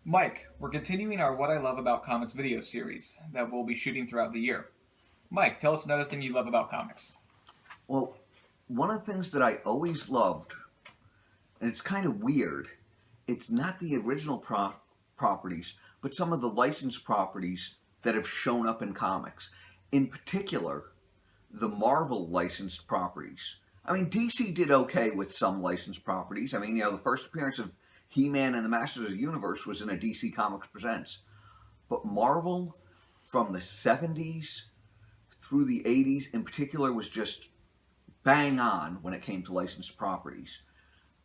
Mike, we're continuing our What I Love About Comics video series that we'll be shooting throughout the year. Mike, tell us another thing you love about comics. Well, one of the things that I always loved, and it's kind of weird, it's not the original properties, but some of the licensed properties that have shown up in comics. In particular, the Marvel licensed properties. I mean, DC did okay with some licensed properties. I mean, the first appearance of He-Man and the Masters of the Universe was in a DC Comics Presents. But Marvel, from the 70s through the 80s in particular, was just bang on when it came to licensed properties.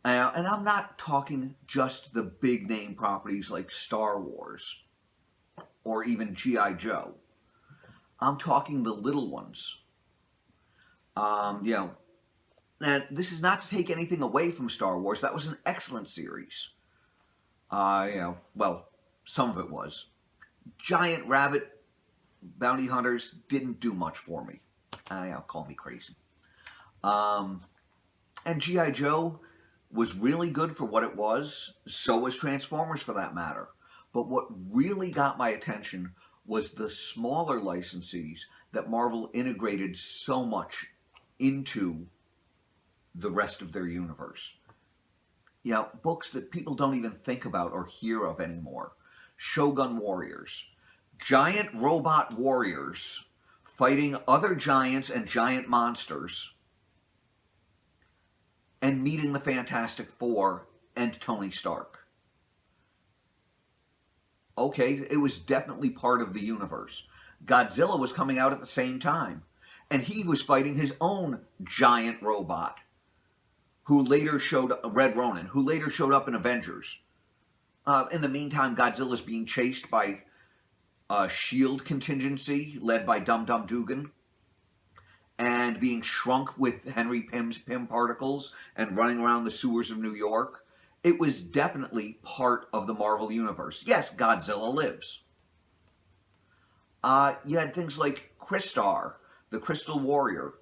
And I'm not talking just the big name properties like Star Wars or even G.I. Joe. I'm talking the little ones. And this is not to take anything away from Star Wars. That was an excellent series. Well, some of it was. Giant Rabbit Bounty Hunters didn't do much for me. Call me crazy. And G.I. Joe was really good for what it was. So was Transformers, for that matter. But what really got my attention was the smaller licensees that Marvel integrated so much into the rest of their universe. Books that people don't even think about or hear of anymore. Shogun Warriors. Giant robot warriors fighting other giants and giant monsters and meeting the Fantastic Four and Tony Stark. Okay, it was definitely part of the universe. Godzilla was coming out at the same time, and he was fighting his own giant robot, who later showed Red Ronin, who later showed up in Avengers. In the meantime, Godzilla's being chased by a SHIELD contingency led by Dum Dum Dugan, and being shrunk with Henry Pym's Pym particles and running around the sewers of New York. It was definitely part of the Marvel Universe. Yes, Godzilla lives. You had things like Crystar, the Crystal Warrior,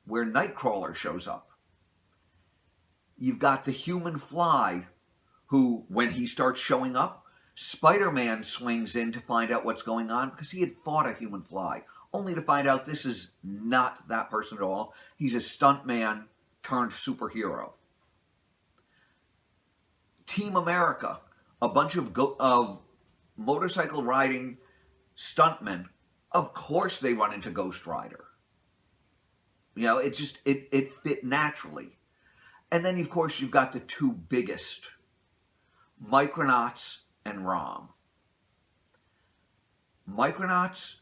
where Nightcrawler shows up. You've got the Human Fly, who, when he starts showing up, Spider-Man swings in to find out what's going on because he had fought a Human Fly, only to find out this is not that person at all. He's a stuntman turned superhero. Team America, a bunch of motorcycle riding stuntmen. Of course they run into Ghost Rider. It fit naturally. And then, of course, you've got the two biggest, Micronauts and Rom. Micronauts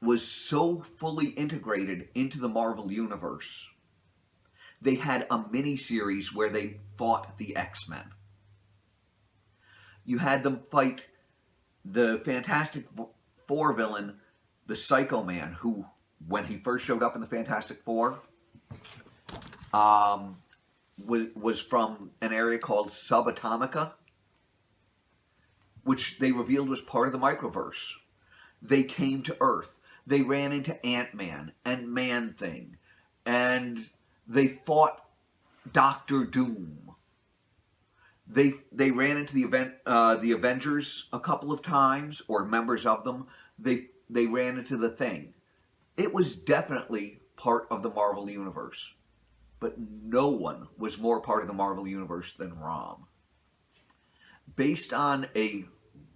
was so fully integrated into the Marvel Universe. They had a mini-series where they fought the X-Men. You had them fight the Fantastic Four villain, the Psycho Man, who, when he first showed up in the Fantastic Four, was from an area called Subatomica, which they revealed was part of the Microverse. They came to Earth. They ran into Ant-Man and Man-Thing, and they fought Doctor Doom. They ran into the Avengers a couple of times, or members of them. They ran into the Thing. It was definitely part of the Marvel Universe. But no one was more part of the Marvel Universe than Rom. Based on a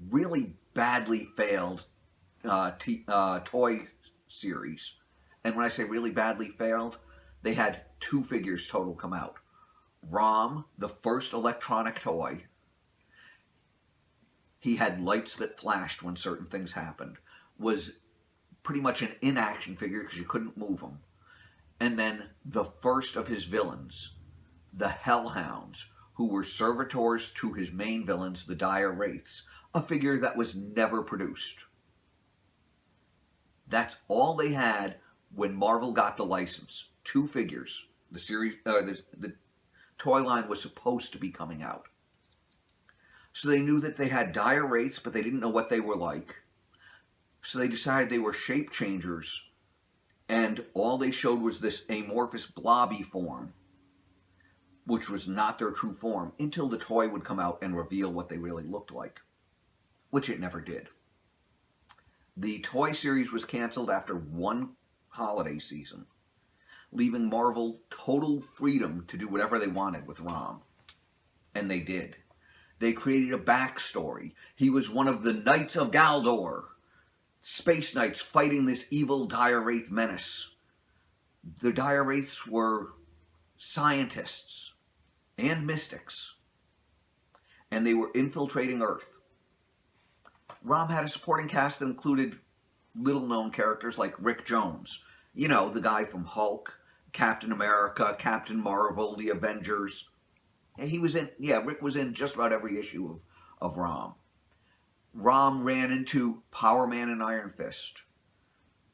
really badly failed toy series, and when I say really badly failed, they had 2 figures total come out. Rom, the first electronic toy, he had lights that flashed when certain things happened, was pretty much an inaction figure because you couldn't move him. And then the first of his villains, the Hellhounds, who were servitors to his main villains, the Dire Wraiths, a figure that was never produced. That's all they had when Marvel got the license. 2 figures. The series, the toy line was supposed to be coming out. So they knew that they had Dire Wraiths, but they didn't know what they were like. So they decided they were shape changers, and all they showed was this amorphous blobby form. which was not their true form, until the toy would come out and reveal what they really looked like, which it never did. The toy series was canceled after one holiday season, leaving Marvel total freedom to do whatever they wanted with Rom. And they did. They created a backstory. He was one of the Knights of Galdor, space knights fighting this evil Dire Wraith menace. The Dire Wraiths were scientists and mystics, and they were infiltrating Earth. Rom had a supporting cast that included little-known characters like Rick Jones. You know, the guy from Hulk, Captain America, Captain Marvel, the Avengers. And Rick was in just about every issue of Rom. Rom ran into Power Man and Iron Fist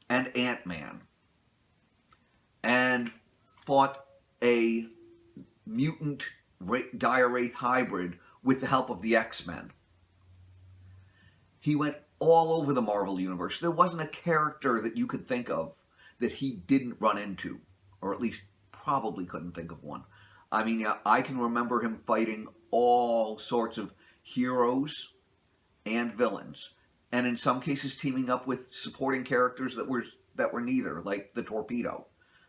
and Ant-Man and fought a mutant Dire Wraith hybrid with the help of the X-Men. He went all over the Marvel Universe. There wasn't a character that you could think of that he didn't run into, or at least probably couldn't think of one. I mean, I can remember him fighting all sorts of heroes and villains, and in some cases teaming up with supporting characters that were neither, like the Torpedo,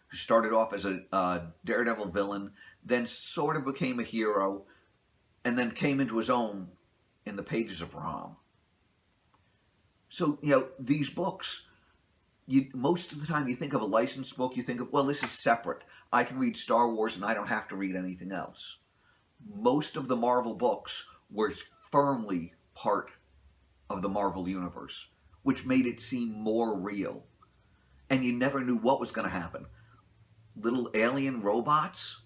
who started off as a Daredevil villain, then sort of became a hero, and then came into his own in the pages of Rom. So, these books, most of the time you think of a licensed book, you think of, well, this is separate. I can read Star Wars and I don't have to read anything else. Most of the Marvel books were firmly part of the Marvel Universe, which made it seem more real. And you never knew what was going to happen. Little alien robots,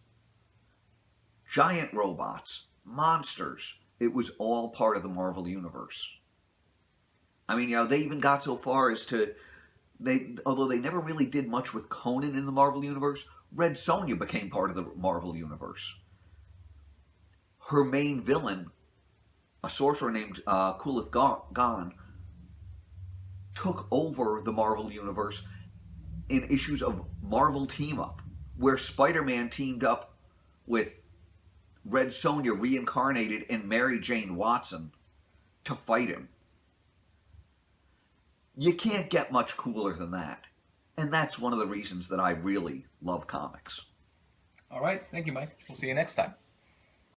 giant robots, monsters. It was all part of the Marvel Universe. I mean, they even got so far as to, although they never really did much with Conan in the Marvel Universe, Red Sonja became part of the Marvel Universe. Her main villain, a sorcerer named Kulith Gon, took over the Marvel Universe in issues of Marvel Team Up, where Spider-Man teamed up with Red Sonja reincarnated in Mary Jane Watson to fight him. You can't get much cooler than that. And that's one of the reasons that I really love comics. All right. Thank you, Mike. We'll see you next time.